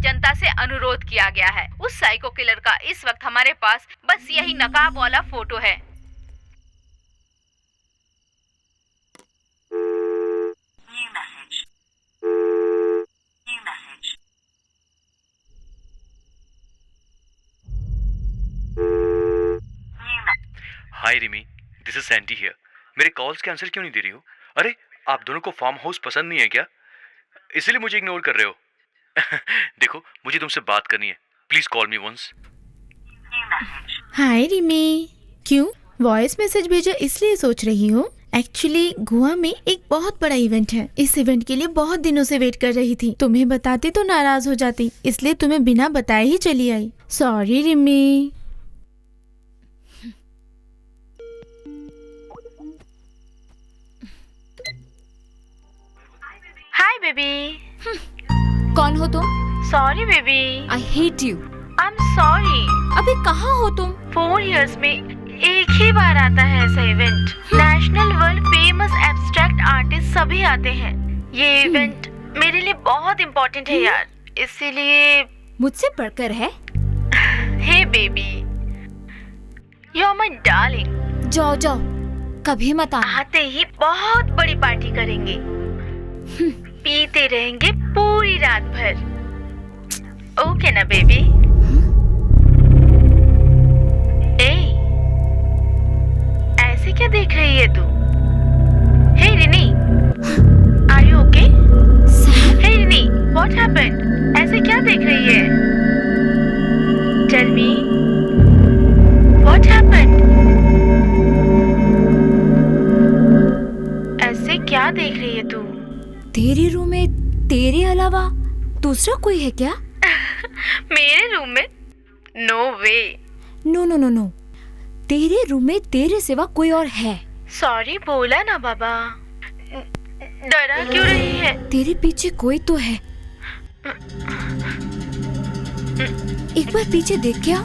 जनता से अनुरोध किया गया है। उस साइको किलर का इस वक्त हमारे पास बस यही नकाब वाला फोटो है। Hi Rimi, this is Sandy here. मेरे कॉल्स के आंसर क्यों नहीं दे रही हो? अरे, आप दोनों को फार्म हाउस पसंद नहीं है क्या? इसीलिए मुझे इग्नोर कर रहे हो? देखो, मुझे तुमसे बात करनी है। Please call me once. Hi Rimi, क्यों वॉइस मैसेज भेजा इसलिए सोच रही हो? एक्चुअली गोवा में एक बहुत बड़ा इवेंट है। इस इवेंट के लिए बहुत दिनों से वेट कर रही थी। तुम्हें बताती तो नाराज हो जाती, इसलिए तुम्हें बिना बताए ही चली आई। सॉरी रिमी। Hi baby. कौन हो तुम? Sorry baby. I hate you. I am sorry. अबे कहाँ हो तुम? 4 इयर्स में एक ही बार आता है ऐसा event. National world famous abstract artist सभी आते हैं। ये इवेंट मेरे लिए बहुत इम्पोर्टेंट है यार, इसीलिए। मुझसे बढ़कर है? Hey baby, you are my darling. जाओ जाओ, कभी मत आना। आते ही बहुत बड़ी पार्टी करेंगे, पीते रहेंगे पूरी रात भर। ओके ना बेबी? ऐसे क्या देख रही है तू? Hey Rini, are you okay? Hey Rini, what happened? ऐसे क्या देख रही है? Tell me, what happened? ऐसे क्या देख रही है तू? तेरे रूम में तेरे अलावा दूसरा कोई है क्या? मेरे रूम में? नो वे। नो नो नो नो, तेरे रूम में तेरे सिवा कोई और है। सॉरी बोला ना बाबा। डरा क्यों रही है? तेरे पीछे कोई तो है। एक बार पीछे देख क्या?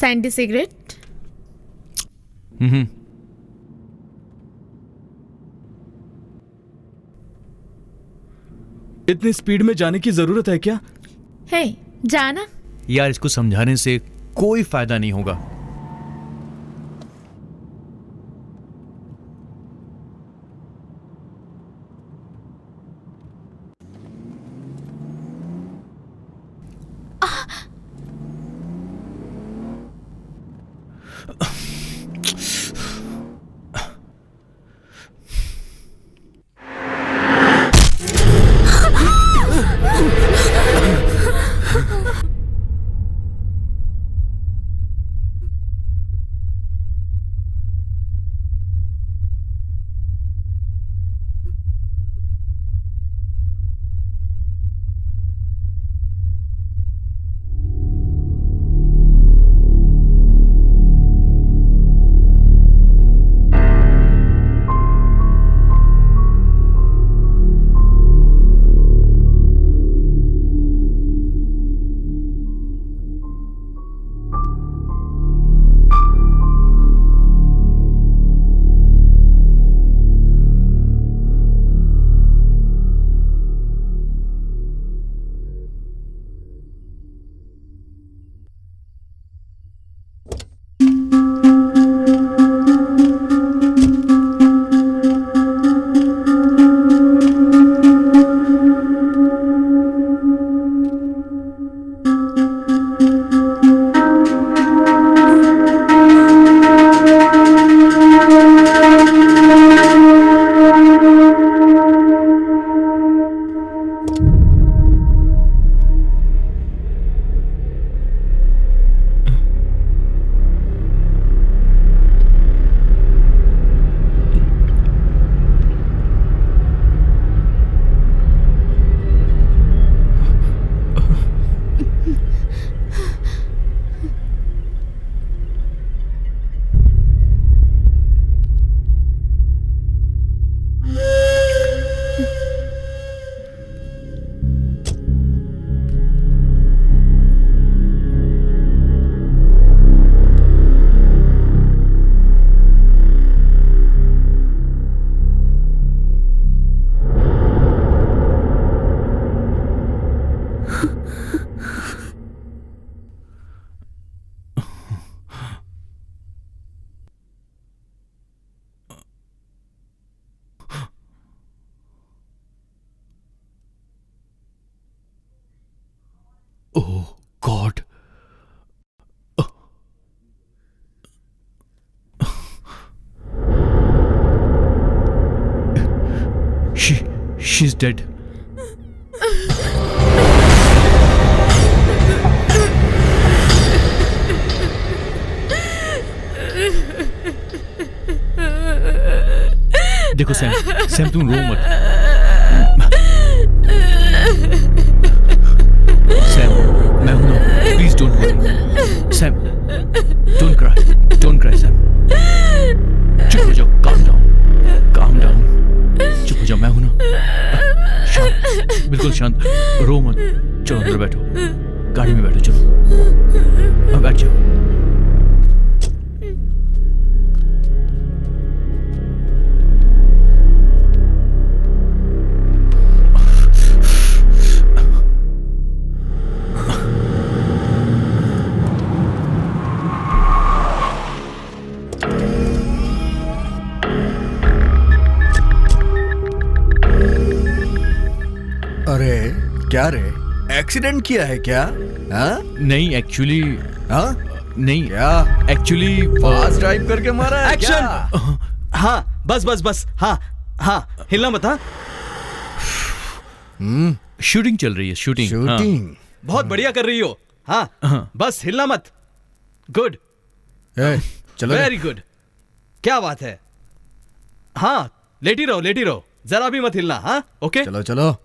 Sandy cigarette. इतनी स्पीड में जाने की जरूरत है क्या? हे जाना। यार इसको समझाने से कोई फायदा नहीं होगा। Oh God. She's dead. देखो सैम तुम रो मत। सैम मैं हूं ना, please don't worry. Sam don't cry Sam. चुप हो जाओ, काम डाउन। चुप हो जाओ, मैं हूं ना। शांत, बिल्कुल शांत, रो मत। चलो अंदर बैठो, गाड़ी में बैठो, चलो बैठ जाओ। अरे क्या रे, एक्सीडेंट किया है क्या? हाँ? नहीं एक्चुअली, हाँ? नहीं क्या एक्चुअली फास्ट ड्राइव करके मारा है क्या? एक्शन! हाँ बस हाँ हिलना मत। हाँ शूटिंग चल रही है, शूटिंग। शूटिंग बहुत बढ़िया कर रही हो। हाँ बस हिलना मत। गुड, चलो वेरी गुड, क्या बात है। हाँ लेटी रहो, जरा भी मत हिलना। हाँ ओके चलो चलो।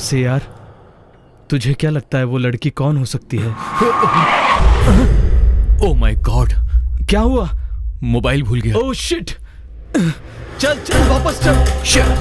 वैसे यार, तुझे क्या लगता है वो लड़की कौन हो सकती है? ओ माय गॉड, क्या हुआ? मोबाइल भूल गया। Oh shit! चल चल वापस चल। शिट!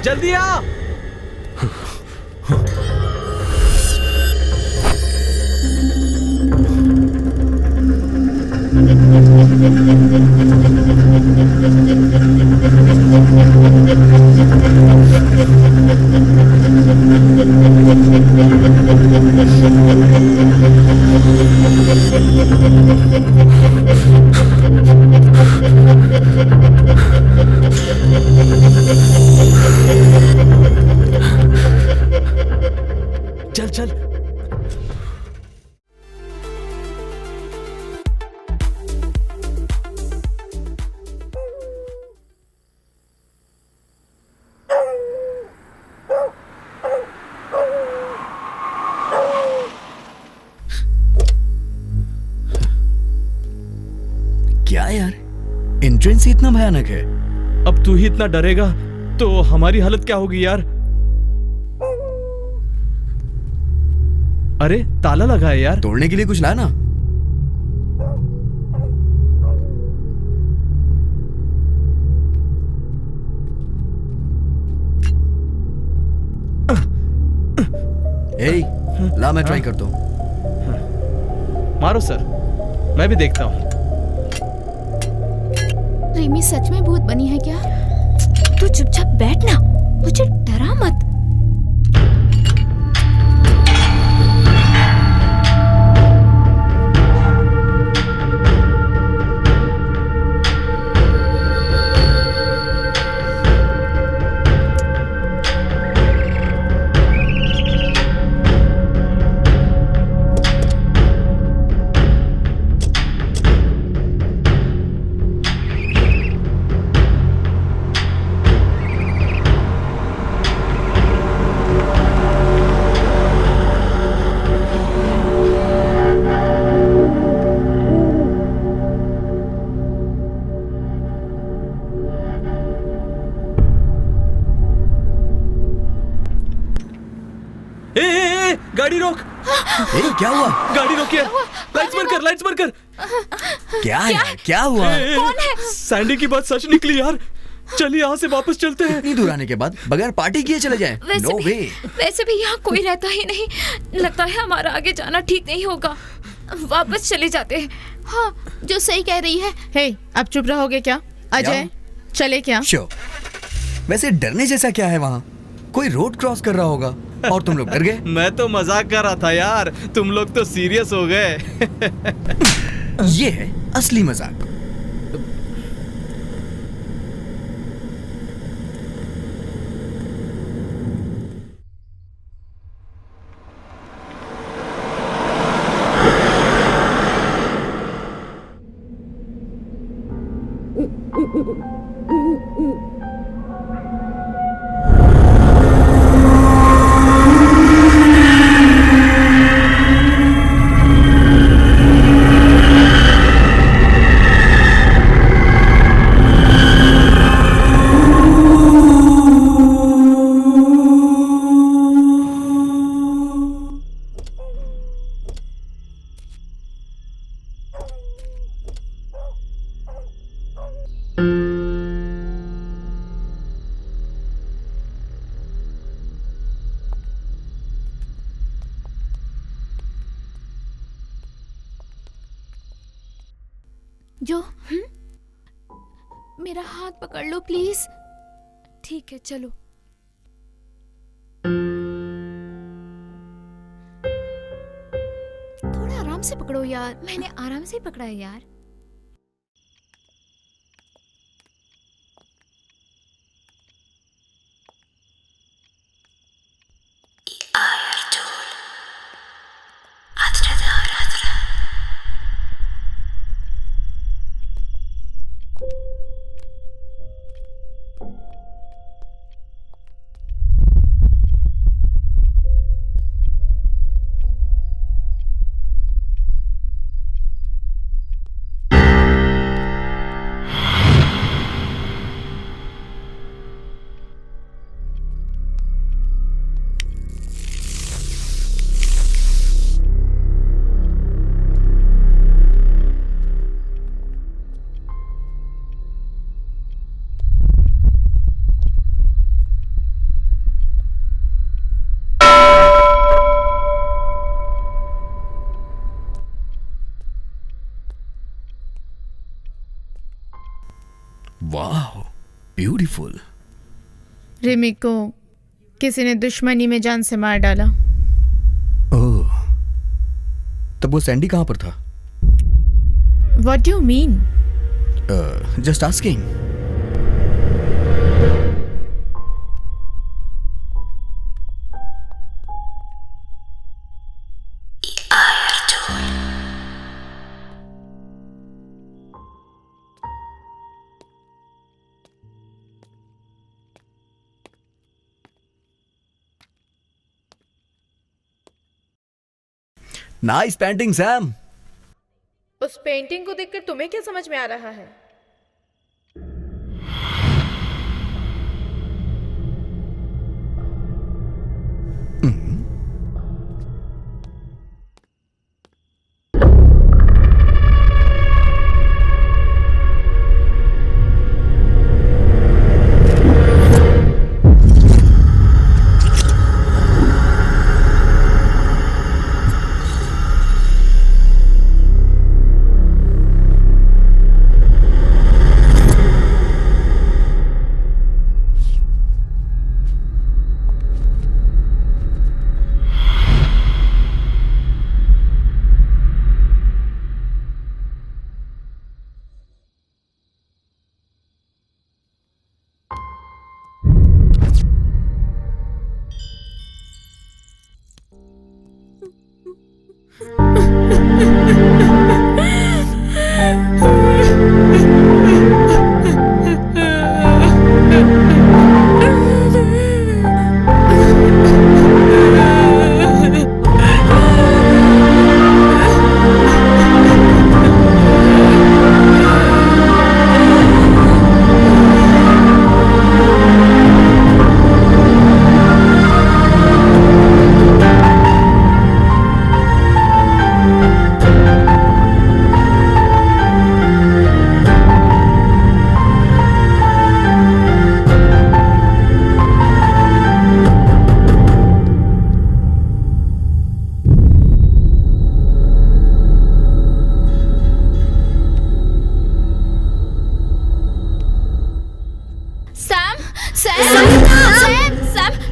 जल्दी आ। चल चल। क्या यार, एंट्रेंस ही इतना भयानक है। अब तू ही इतना डरेगा तो हमारी हालत क्या होगी यार। अरे ताला लगा है यार। तोड़ने के लिए कुछ ला ना। ला मैं ट्राई करता हूं। मारो सर, मैं भी देखता हूं। रिमी सच में भूत बनी है क्या? तू चुपचाप बैठ ना, मुझे डरा मत। गाड़ी रोक। क्या हुआ? गाड़ी रोकिए। लाइट्स बंद कर, लाइट्स बंद कर। क्या है? क्या हुआ? कौन है? सैंडी की बात सच निकली यार। चलिए यहाँ से वापस चलते हैं। इतनी दूर आने के बाद बगैर पार्टी किए चले जाएं? नो वे। वैसे भी यहाँ कोई रहता ही नहीं, लगता है हमारा आगे जाना ठीक नहीं होगा, वापस चले जाते हैं। हाँ, जो सही कह रही है। हे, अब चुप रहोगे क्या? अजय, चले क्या? श्योर। वैसे डरने जैसा क्या है वहाँ? कोई रोड क्रॉस कर रहा होगा और तुम लोग डर गए। मैं तो मजाक कर रहा था यार, तुम लोग तो सीरियस हो गए। ये है असली मजाक। जो मेरा हाथ पकड़ लो प्लीज। ठीक है चलो। थोड़ा आराम से पकड़ो यार। मैंने आराम से ही पकड़ा है यार। वाह, ब्यूटीफुल। रिमी को किसी ने दुश्मनी में जान से मार डाला। ओह, तब वो सैंडी कहाँ पर था? What do you mean? Just asking. Nice painting Sam. उस पेंटिंग को देखकर तुम्हें क्या समझ में आ रहा है?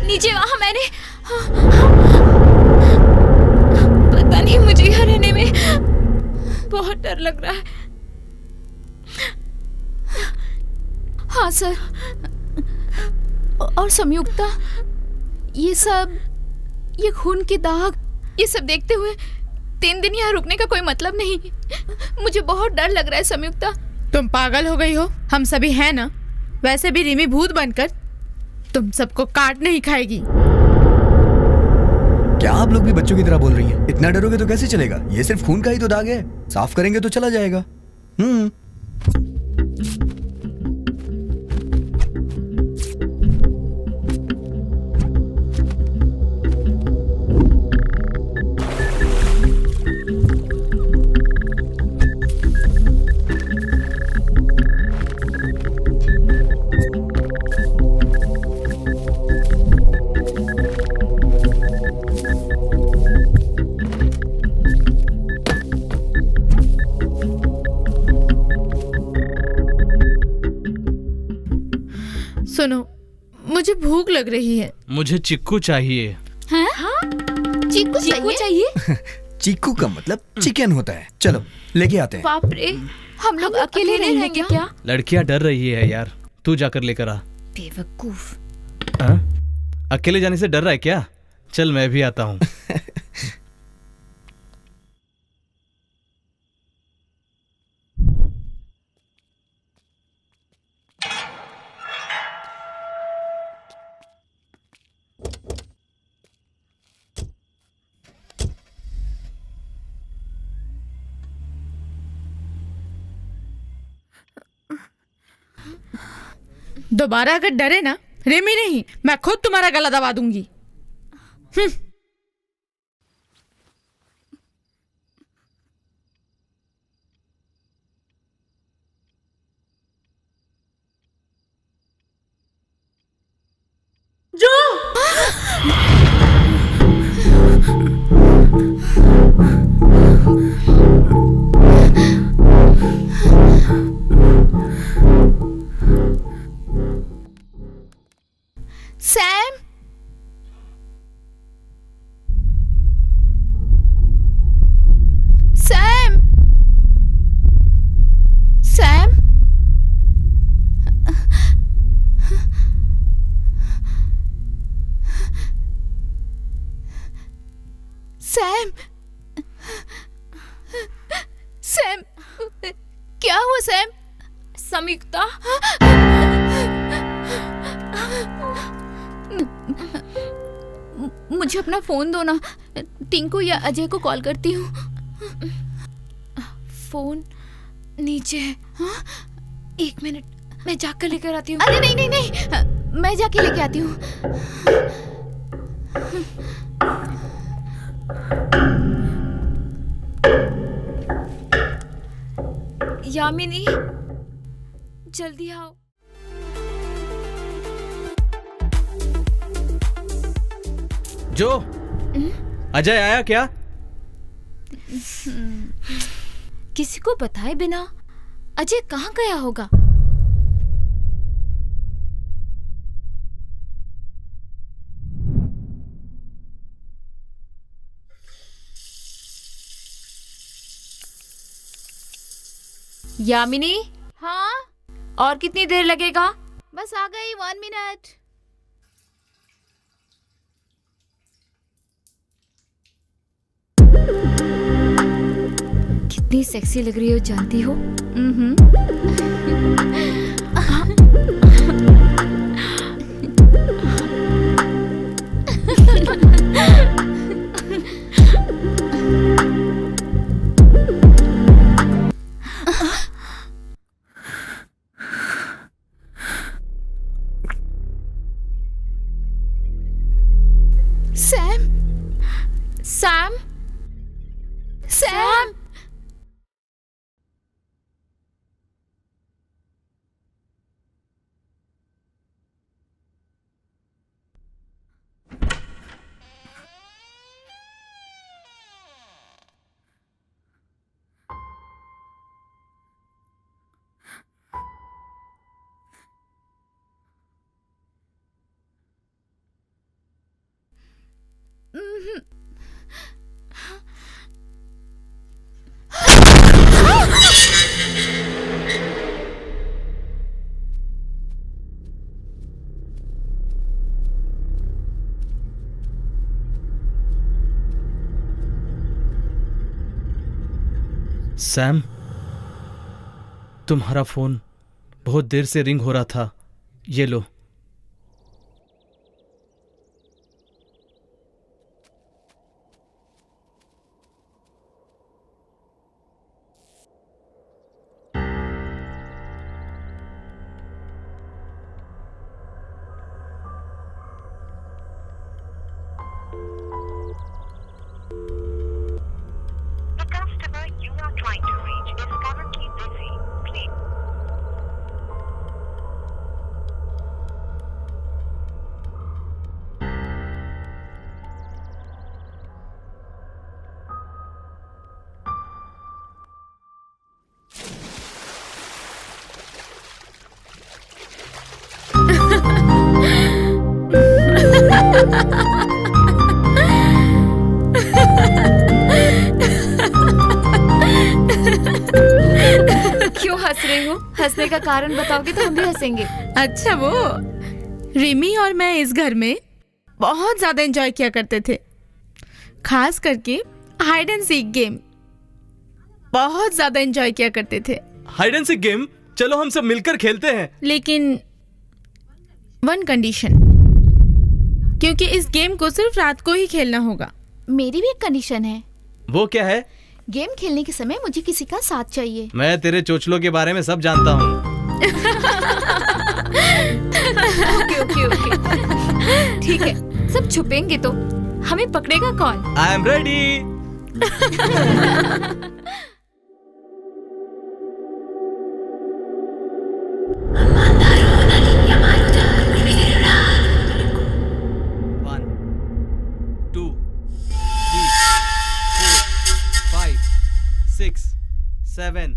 नीचे वहां मैंने पता नहीं, मुझे यहाँ रहने में बहुत डर लग रहा है। हाँ सर। और संयुक्ता, ये खून के दाग, ये सब देखते हुए 3 दिन यहाँ रुकने का कोई मतलब नहीं। मुझे बहुत डर लग रहा है संयुक्ता। तुम पागल हो गई हो? हम सभी हैं ना। वैसे भी रिमी भूत बनकर तुम सबको काट नहीं खाएगी। क्या आप लोग भी बच्चों की तरह बोल रही हैं? इतना डरोगे तो कैसे चलेगा? ये सिर्फ खून का ही तो दाग है, साफ करेंगे तो चला जाएगा। सुनो, मुझे भूख लग रही है। मुझे चिक्कू चाहिए। चीकू चीकू चाहिए? चीकू का मतलब चिकन होता है। चलो लेके आते हैं। बाप रे, हम लोग अकेले रहेंगे क्या? लड़कियां डर रही है यार, तू जाकर लेकर आ। बेवकूफ। हाँ? अकेले जाने से डर रहा है क्या? चल मैं भी आता हूँ। दोबारा अगर डरे ना, रेमी नहीं, मैं खुद तुम्हारा गला दबा दूंगी। Sam, Sam, Sam, Sam, Sam, क्या हुआ सैम? संयुक्ता, मुझे अपना फोन दो ना, टिंकू या अजय को कॉल करती हूँ। फोन नीचे है। एक मिनट, मैं जाकर लेकर आती हूँ। अरे नहीं नहीं नहीं, मैं जाके लेके आती हूँ। यामिनी, जल्दी आओ। जो अजय आया क्या? किसी को बताए बिना अजय कहाँ गया होगा? यामिनी, हाँ, और कितनी देर लगेगा? बस आ गई, 1 मिनट। कितनी सेक्सी लग रही हो जानती हो? सैम, सैम, सैम, सैम, तुम्हारा फोन बहुत देर से रिंग हो रहा था, ये लो। The customer you are trying to reach is currently busy. Please. क्यों हंस रही हो? हंसने का कारण बताओगे तो हम भी हंसेंगे। अच्छा वो रिमी और मैं इस घर में बहुत ज्यादा एंजॉय किया करते थे, खास करके हाइड एंड सीक गेम बहुत ज्यादा एंजॉय किया करते थे। Hide and seek game? चलो हम सब मिलकर खेलते हैं। लेकिन वन कंडीशन, क्योंकि इस गेम को सिर्फ रात को ही खेलना होगा। मेरी भी एक कंडीशन है। वो क्या है? गेम खेलने के समय मुझे किसी का साथ चाहिए। मैं तेरे चोचलों के बारे में सब जानता हूँ। ओके। ठीक है, सब छुपेंगे तो हमें पकड़ेगा कौन? I am ready. Seven,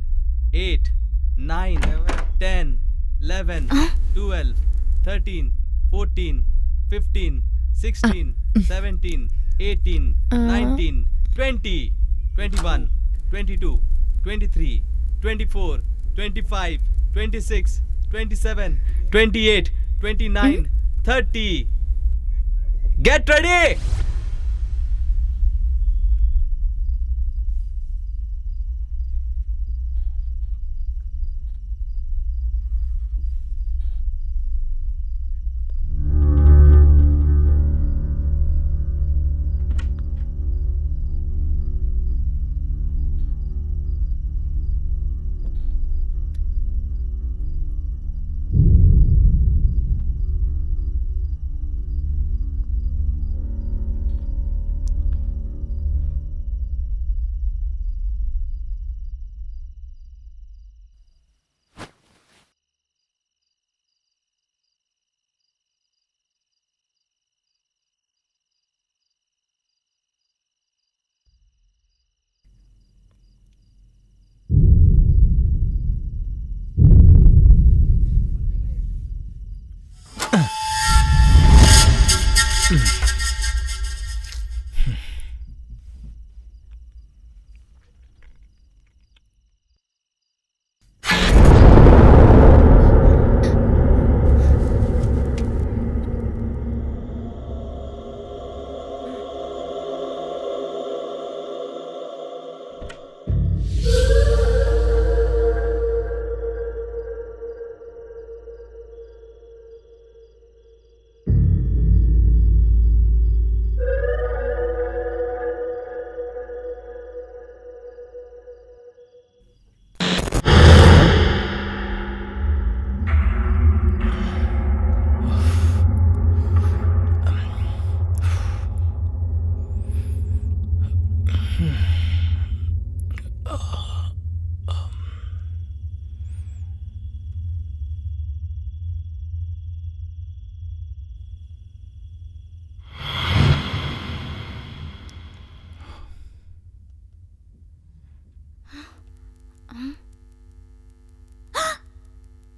8, 9, 10, 11, 12, 13, 14, 15, 16, 17, 18, 19, 20, 21, 22, 23, 24, 25, 26, 27, 28, 29, 30. Get ready!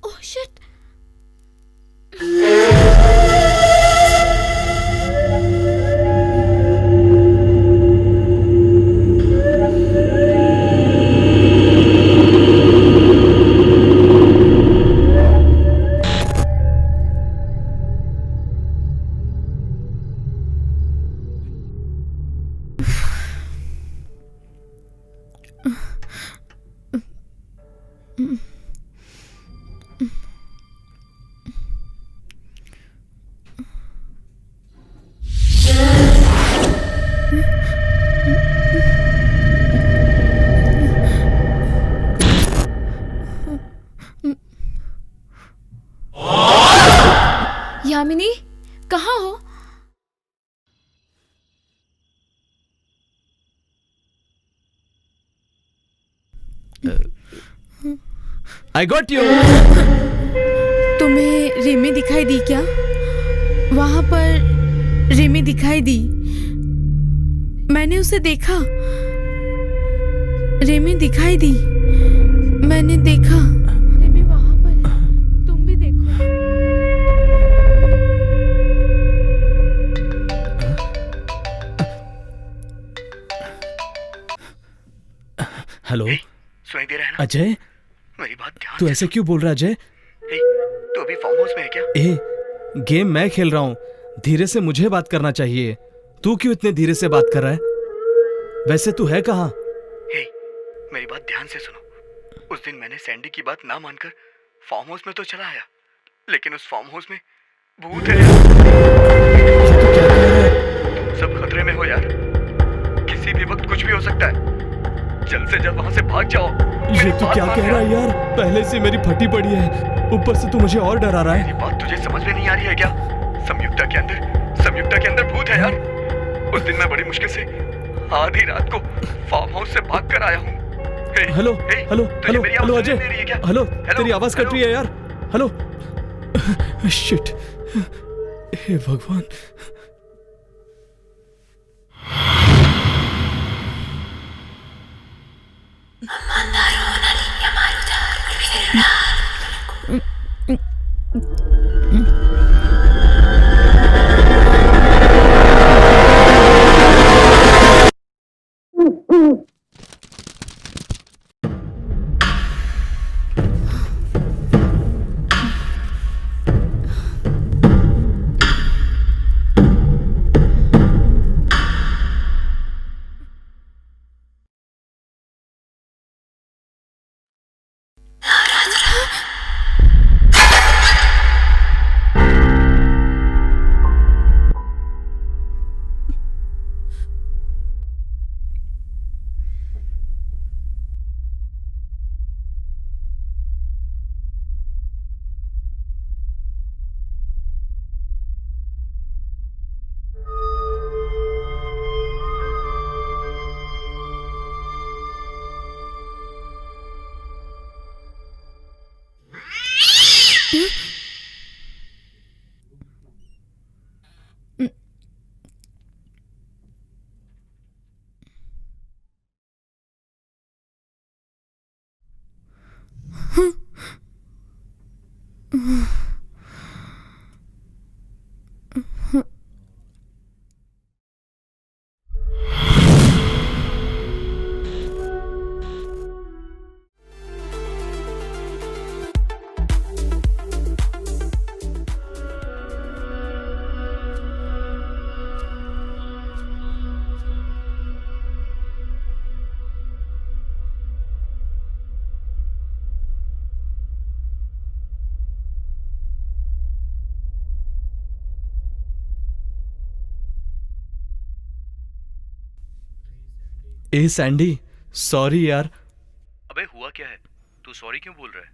Oh shit! Yamini, कहाँ हो? I got you. तुम्हें रिमी दिखाई दी क्या? वहां पर रिमी दिखाई दी, मैंने उसे देखा। रिमी दिखाई दी, मैंने देखा। रिमी वहां पर है, तुम भी देखो। अजय, मेरी बात ध्यान तू से ऐसे क्यों बोल रहा है अजय? हे, तू अभी फार्म हाउस में है क्या? गेम मैं खेल रहा हूँ, धीरे से मुझे बात करना चाहिए। तू क्यों इतने धीरे से बात कर रहा है? वैसे तू है कहाँ? हे, मेरी बात ध्यान से सुनो। उस दिन मैंने सैंडी की बात ना मानकर फार्म हाउस में तो चला आया, लेकिन उस फार्म हाउस में भूत है। तुम सब खतरे में हो यार, किसी भी वक्त कुछ भी हो सकता है। जल्द से जल्द वहां से भाग जाओ। ये तू क्या कह रहा है यार? पहले से मेरी फटी पड़ी है, ऊपर से तू मुझे और डरा रहा है। ये बात तुझे समझ में नहीं आ रही है क्या? संयुक्ता के अंदर भूत है यार। उस दिन मैं बड़ी मुश्किल से आधी रात को फार्म हाउस से भाग कर आया हूँ। Hello hello hello hello Ajay, hello, तेरी आवाज कट रही है यार। हेलो, शिट, हे भगवान। ए सैंडी, सॉरी यार। अबे हुआ क्या है? तू सॉरी क्यों बोल रहा है?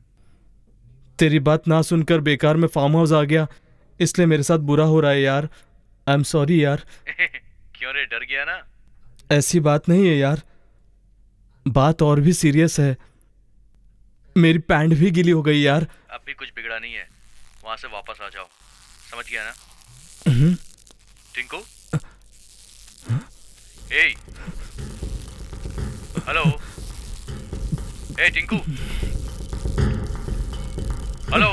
तेरी बात ना सुनकर बेकार में फार्म हाउस आ गया, इसलिए मेरे साथ बुरा हो रहा है यार। आई एम सॉरी यार। क्यों रे, डर गया ना? ऐसी बात नहीं है यार, बात और भी सीरियस है। मेरी पैंट भी गीली हो गई यार। अब भी कुछ बिगड़ा नहीं है, वहां से वापस आ जाओ, समझ गया ना? टिंकू, हे, हेलो, हे टिंकू, हेलो।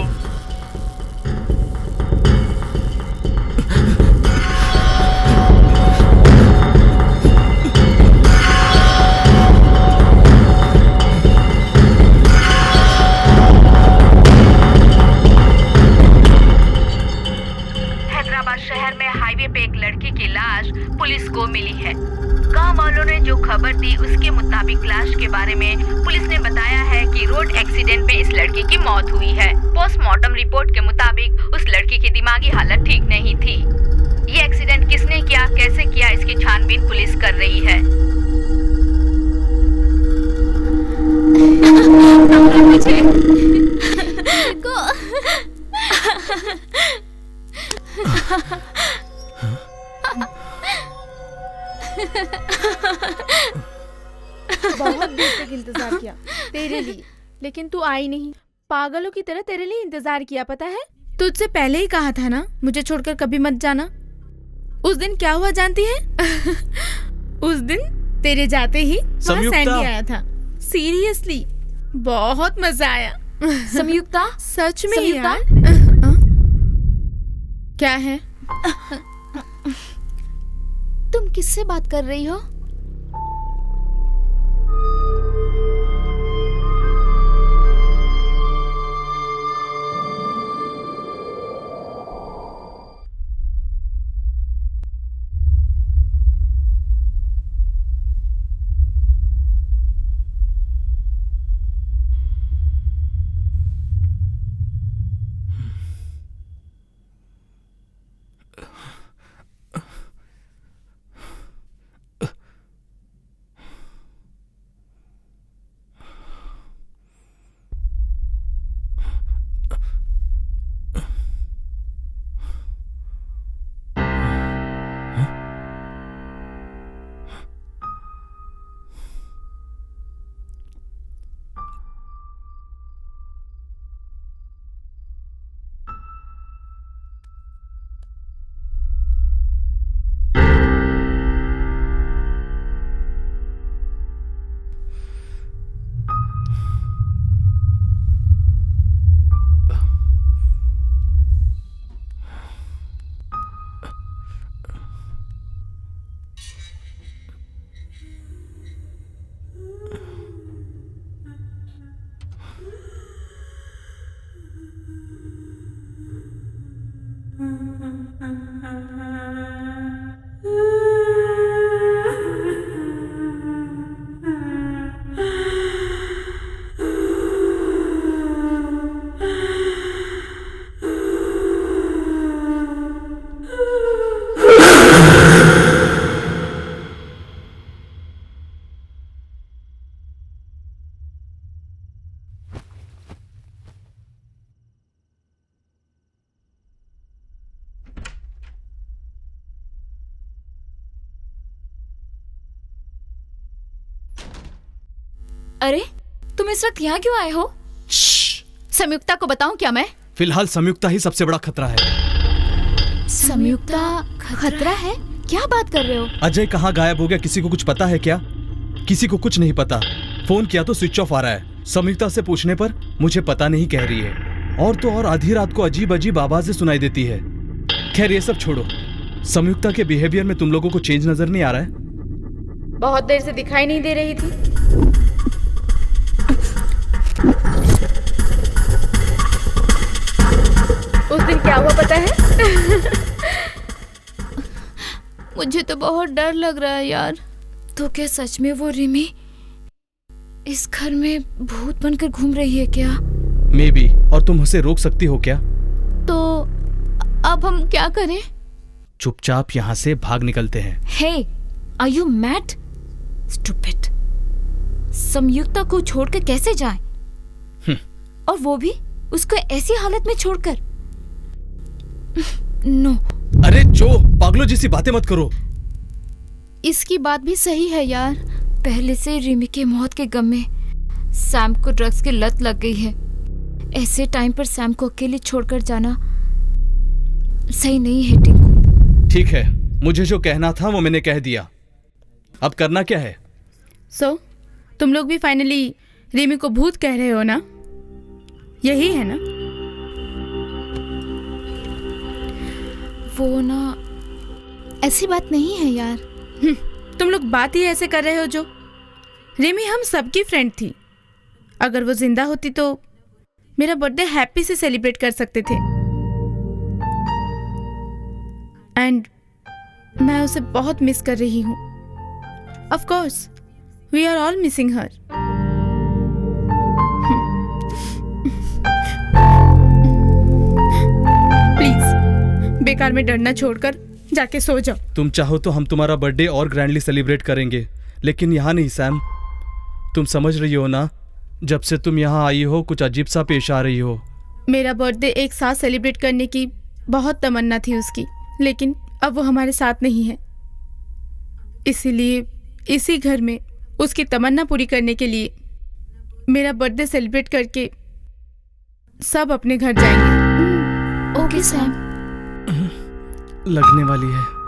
हैदराबाद शहर में हाईवे पे एक लड़की की लाश पुलिस को मिली है। गांव वालों ने जो खबर दी उसके मुताबिक लाश के बारे में पुलिस ने बताया है कि रोड एक्सीडेंट में इस लड़की की मौत हुई है। पोस्टमार्टम रिपोर्ट के मुताबिक उस लड़की की दिमागी हालत ठीक नहीं थी। ये एक्सीडेंट किसने किया, कैसे किया, इसकी छानबीन पुलिस कर रही है। बहुत देर तक इंतजार किया तेरे लिए, लेकिन तू आई नहीं। पागलों की तरह तेरे लिए इंतजार किया, पता है? तुझसे पहले ही कहा था ना मुझे छोड़कर कभी मत जाना। उस दिन क्या हुआ जानती है? उस दिन तेरे जाते ही वहाँ सैंडी आया था। सीरियसली बहुत मजा आया। संयुक्ता, सच में संयुक्ता? यार। क्या है? तुम किससे बात कर रही हो? अरे तुम इस वक्त यहाँ क्यों आए हो? संयुक्ता को बताऊं क्या मैं? फिलहाल संयुक्ता ही सबसे बड़ा खतरा है। संयुक्ता खतरा है? क्या बात कर रहे हो? अजय कहाँ गायब हो गया, किसी को कुछ पता है क्या? किसी को कुछ नहीं पता। फोन किया तो स्विच ऑफ आ रहा है। संयुक्ता से पूछने पर मुझे पता नहीं कह रही है। और तो और आधी रात को अजीब अजीब आवाजें सुनाई देती है। खैर ये सब छोड़ो, संयुक्ता के बिहेवियर में तुम लोगों को चेंज नजर नहीं आ रहा है? बहुत देर से दिखाई नहीं दे रही थी। उस दिन क्या हुआ पता है? मुझे तो बहुत डर लग रहा है यार। तो क्या सच में वो रिमी इस घर में भूत बनकर घूम रही है क्या? May be. और तुम उसे रोक सकती हो क्या? तो अब हम क्या करें? चुपचाप यहाँ से भाग निकलते हैं। हे, आर यू मैड? स्टूपिड। संयुक्ता को छोड़कर कैसे जाएं? और वो भी उसको ऐसी हालत में छोड़कर? नो। अरे जो पागलों जैसी बातें मत करो। इसकी बात भी सही है यार। पहले से रिमी के मौत के गम में सैम को ड्रग्स की लत लग गई है। ऐसे टाइम पर सैम को अकेले छोड़कर जाना सही नहीं है टिंकू। ठीक है, मुझे जो कहना था वो मैंने कह दिया। अब करना क्या है? सो तुम लोग भी फाइनली रिमी को भूत कह रहे हो ना? यही है ना? वो ना, ऐसी बात नहीं है यार। तुम लोग बात ही ऐसे कर रहे हो जो। रिमी हम सबकी फ्रेंड थी। अगर वो जिंदा होती तो मेरा बर्थडे हैप्पी से सेलिब्रेट कर सकते थे। एंड मैं उसे बहुत मिस कर रही हूँ। Of course we are all missing her. Please बेकार में डरना छोड़कर जाके सो जाओ। तुम चाहो तो हम तुम्हारा बर्थडे और ग्रैंडली सेलिब्रेट करेंगे, लेकिन यहाँ नहीं सैम। तुम समझ रही हो ना, जब से तुम यहाँ आई हो कुछ अजीब सा पेश आ रही हो। मेरा बर्थडे एक साथ सेलिब्रेट करने की बहुत तमन्ना थी उसकी, लेकिन अब वो हमारे साथ नहीं है। इसीलिए इसी घर में उसकी तमन्ना पूरी करने के लिए मेरा बर्थडे सेलिब्रेट करके सब अपने घर जाएंगे। Okay Sam. लगने वाली है।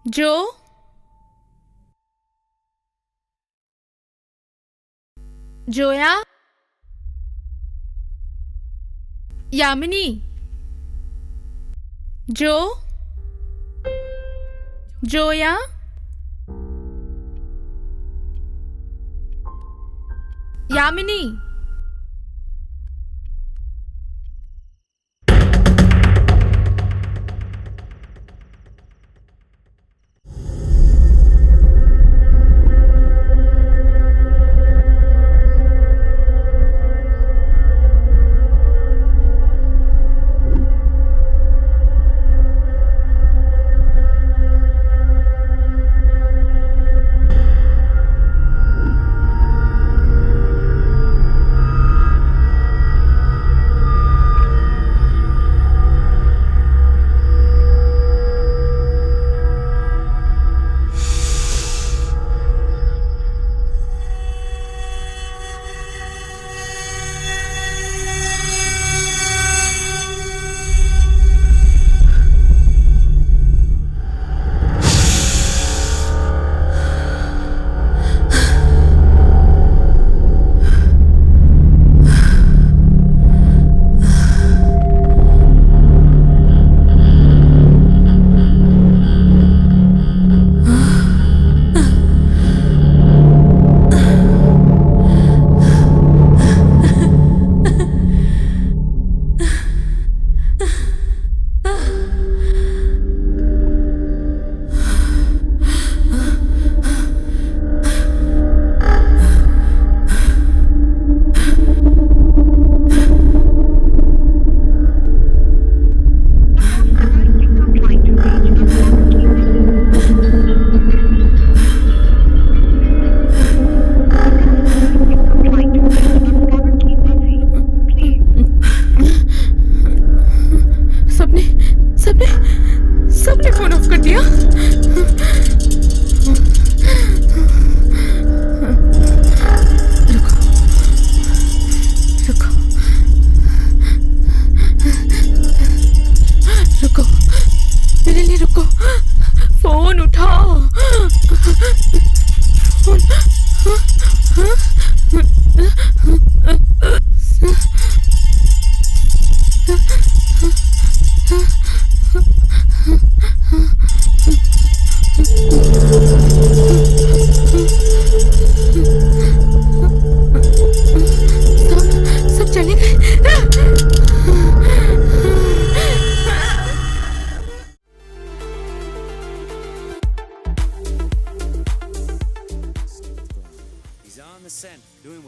जो Zoya, Yamini, Zoya, Yamini.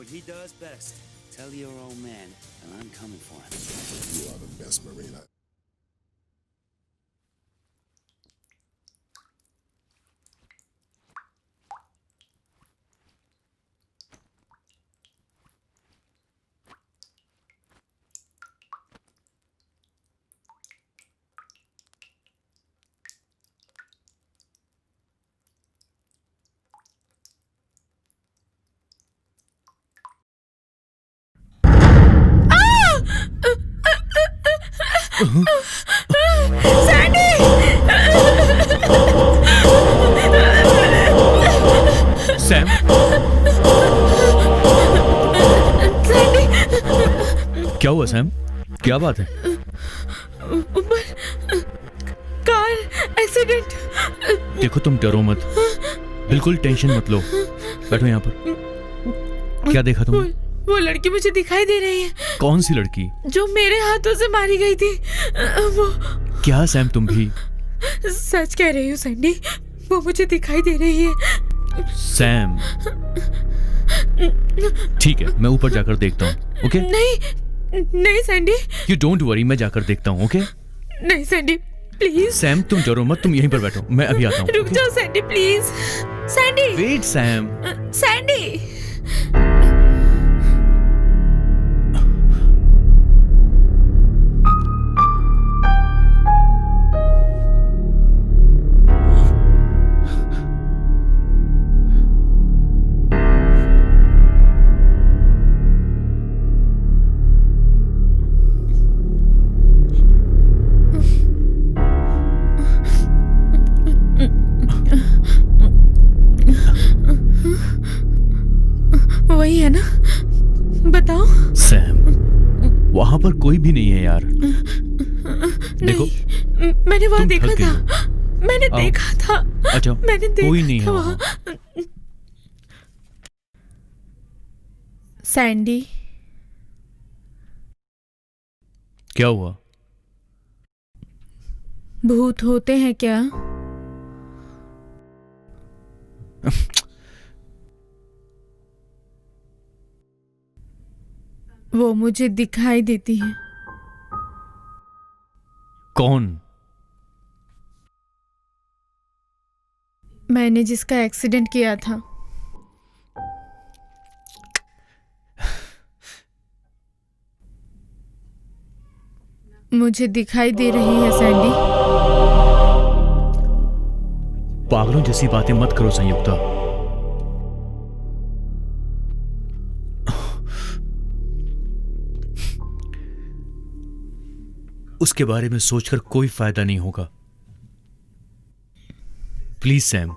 what he does best. Tell your old man, and I'm coming for him. You are the best Marine. Sam, क्या हुआ सैम? क्या बात है? Car accident. देखो तुम डरो मत, बिल्कुल टेंशन मत लो। बैठो यहाँ पर। क्या देखा तुमने? वो लड़की मुझे दिखाई दे रही है। कौन सी लड़की? जो मेरे हाथों से मारी गई थी। वो क्या सैम तुम भी? सच कह रही हूँ सैंडी, वो मुझे दिखाई दे रही है। सैम ठीक है, मैं ऊपर जाकर देखता हूँ। ओके? नहीं सैंडी। यू डोंट वरी, मैं जाकर देखता हूँ। ओके? नहीं सैंडी प्लीज। सैम तुम डरो मत, तुम यहीं पर बैठो, मैं अभी आता हूँ। रुक जाओ Sandy please. Sandy wait Sam. Sandy. वही है ना? बताओ। सैम, वहां पर कोई भी नहीं है यार। देखो, मैंने वहां तुम देखा थक था। गई मैंने आओ। देखा था। अच्छा, मैंने देखा कोई नहीं है था वहां। सैंडी, क्या हुआ? भूत होते हैं क्या? वो मुझे दिखाई देती है। कौन? मैंने जिसका एक्सीडेंट किया था। मुझे दिखाई दे रही है सैंडी। पागलों जैसी बातें मत करो संयुक्ता। उसके बारे में सोचकर कोई फायदा नहीं होगा। Please Sam.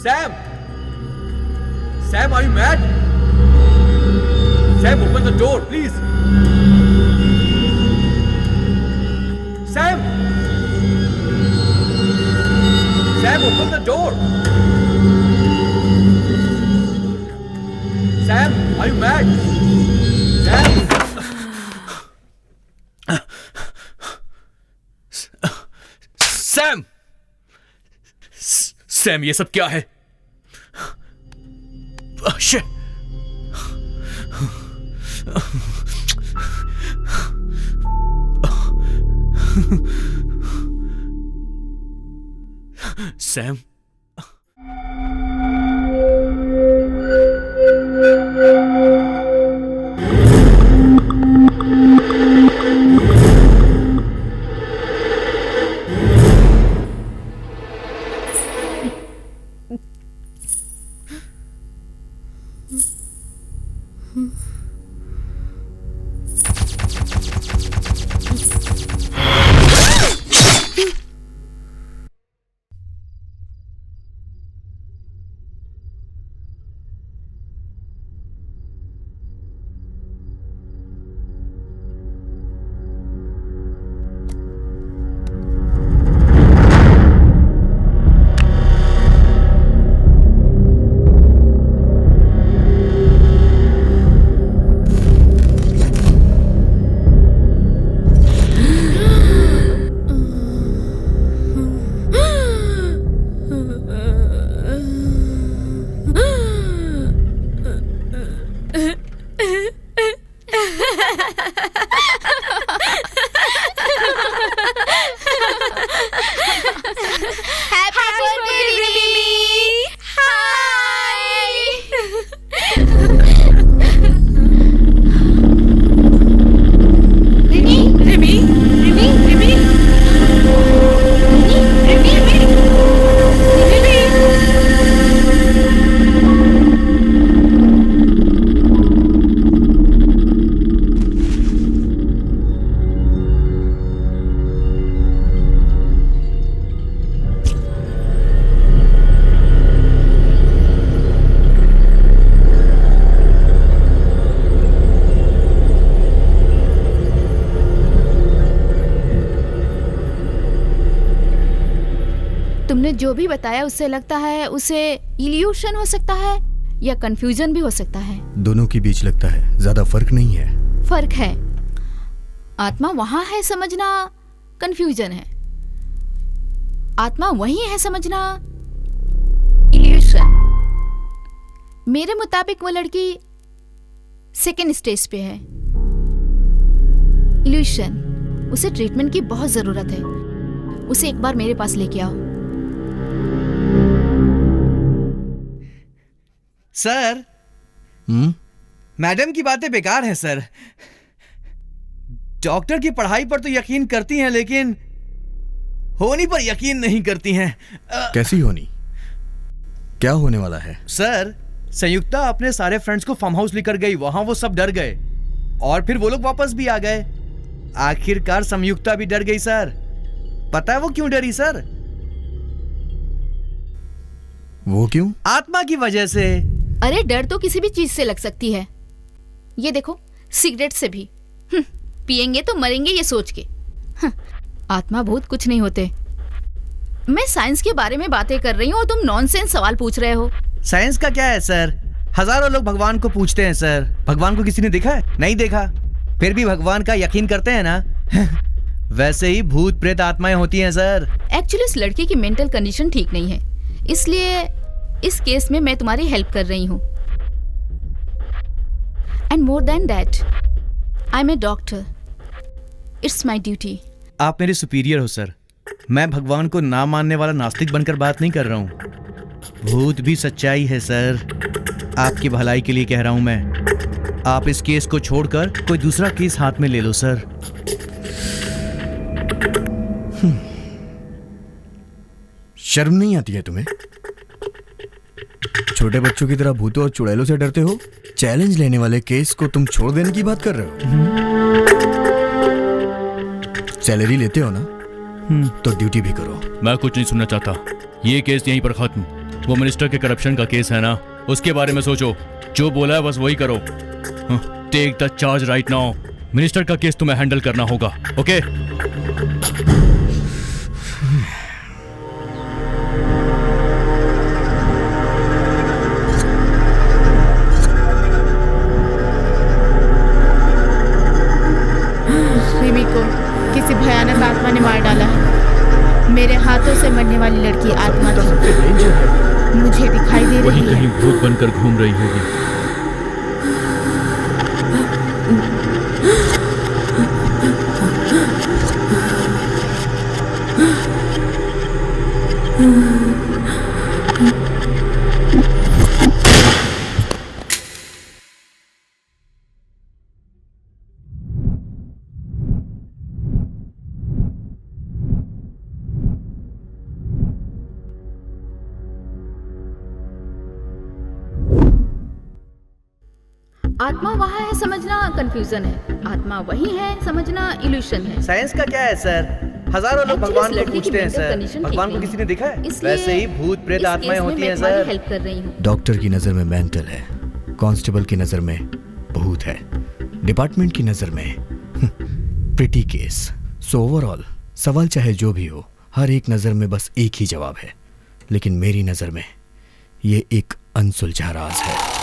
Sam! Sam, are you mad? Sam, open the door, please. Sam! Sam, open the door. Sam, are you mad? Sam! Sam! Sam, ये सब क्या है? सैम, तुमने जो भी बताया उससे लगता है उसे इल्यूशन हो सकता है या कंफ्यूजन भी हो सकता है। दोनों के बीच लगता है, ज्यादा फर्क नहीं है। फर्क है, आत्मा वहां है समझना कंफ्यूजन है, आत्मा वहीं है समझना इल्यूशन। मेरे मुताबिक वो लड़की सेकेंड स्टेज पे है, इल्यूशन। उसे ट्रीटमेंट की बहुत जरूरत है, उसे एक बार मेरे पास लेके आओ। सर, मैडम की बातें बेकार हैं सर। डॉक्टर की पढ़ाई पर तो यकीन करती हैं, लेकिन होनी पर यकीन नहीं करती हैं। कैसी होनी? क्या होने वाला है? सर, संयुक्ता अपने सारे फ्रेंड्स को फार्म हाउस लेकर गई, वहां वो सब डर गए और फिर वो लोग वापस भी आ गए। आखिरकार संयुक्ता भी डर गई सर। पता है वो क्यों डरी सर? वो क्यों? आत्मा की वजह से। अरे डर तो किसी भी चीज से लग सकती है, ये देखो सिगरेट से भी। पिएंगे तो मरेंगे ये सोच के। आत्मा भूत कुछ नहीं होते। मैं साइंस के बारे में बातें कर रही हूँ और तुम नॉनसेंस सवाल पूछ रहे हो। साइंस का क्या है सर? हजारों लोग भगवान को पूछते हैं सर। भगवान को किसी ने देखा है? नहीं देखा, फिर भी भगवान का यकीन करते हैं ना। वैसे ही भूत प्रेत आत्माएं होती हैं सर। एक्चुअली उस लड़की की मेंटल कंडीशन ठीक नहीं है, इसलिए इस केस में मैं तुम्हारी हेल्प कर रही हूँ। And more than that, I am a doctor, it's my duty. आप मेरे सुपीरियर हो सर। मैं भगवान को ना मानने वाला नास्तिक बनकर बात नहीं कर रहा हूँ। भूत भी सच्चाई है सर। आपकी भलाई के लिए कह रहा हूँ मैं। आप इस केस को छोड़कर कोई दूसरा केस हाथ में ले लो सर। शर्म नहीं आती है तुम्हें? छोटे बच्चों की तरह भूतों और चुड़ैलों से डरते हो? चैलेंज लेने वाले केस को तुम छोड़ देने की बात कर रहे हो? सैलरी लेते हो ना? तो ड्यूटी भी करो। मैं कुछ नहीं सुनना चाहता। ये केस यहीं पर खत्म। वो मिनिस्टर के करप्शन का केस है ना, उसके बारे में सोचो। जो बोला है बस वही करो। Take the charge right now. Minister का केस तुम्हें हैंडल करना होगा, ओके? रिमी को किसी भयानक आत्मा ने मार डाला है। मेरे हाथों से मरने वाली लड़की आत्मा थी। मुझे दिखाई दे रही है। वहीं कहीं भूत बनकर घूम रही होगी। आत्मा वहाँ है समझना कंफ्यूजन है, आत्मा वही है समझना इल्यूशन है। साइंस का क्या है सर? हजारों लोग Actually, भगवान इस को लड़की की पूछते हैं mental सर। condition भगवान ठीक को नहीं किसी ने देखा है? इसलिए वैसे ही भूत प्रेत इस आत्माएं केस में होती मैं हैं तुम्हारी सर। हेल्प कर रही हूँ। डॉक्टर की नज़र में मेंटल है, कांस्टेबल की नज़र में भूत है, डिपार्टमेंट की नज़र में प्रिटी केस। सो ओवरऑल सवाल चाहे जो भी हो, हर एक नज़र में बस एक ही जवाब है, लेकिन मेरी नज़र में ये एक अनसुलझा राज है।